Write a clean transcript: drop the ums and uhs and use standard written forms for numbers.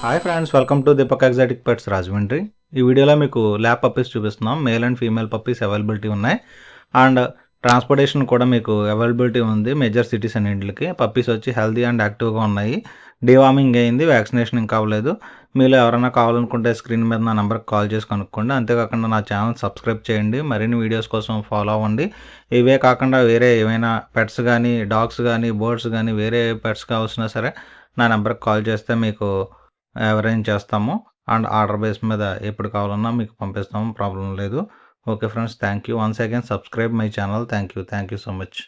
Hi friends, welcome to Deepak exotic pets Rajahmundry. ఈ వీడియోలో మీకు ల్యాబ్ పప్పీస్ చూపిస్తున్నాం. Male and female puppies availability ఉన్నాయి. అండ్ ట్రాన్స్పోర్టేషన్ కూడా మీకు అవైలబిలిటీ ఉంది మేజర్ సిటీస్ అన్నింటికి. పప్పీస్ వచ్చి హెల్తీ అండ్ యాక్టివ్గా ఉన్నాయి. డీవార్మింగ్ అయింది, వ్యాక్సినేషన్ ఇంకా అవ్వలేదు. మీలో ఎవరైనా కావాలనుకుంటే స్క్రీన్ మీద నా నెంబర్కి కాల్ చేసి కనుక్కోండి. అంతేకాకుండా నా ఛానల్ సబ్స్క్రైబ్ చేయండి. మరిన్ని వీడియోస్ కోసం ఫాలో అవ్వండి. ఇవే కాకుండా వేరే ఏమైనా పెట్స్ కానీ, డాగ్స్ కానీ, బర్డ్స్ కానీ, వేరే పెట్స్ కావాల్సినా సరే నా నెంబర్కి కాల్ చేస్తే మీకు అరేంజ్ చేస్తాము. అండ్ ఆర్డర్ బేస్ మీద ఎప్పుడు కావాలన్నా మీకు పంపిస్తాము, ప్రాబ్లం లేదు. Okay friends, thank you. Once again subscribe my channel. Thank you so much.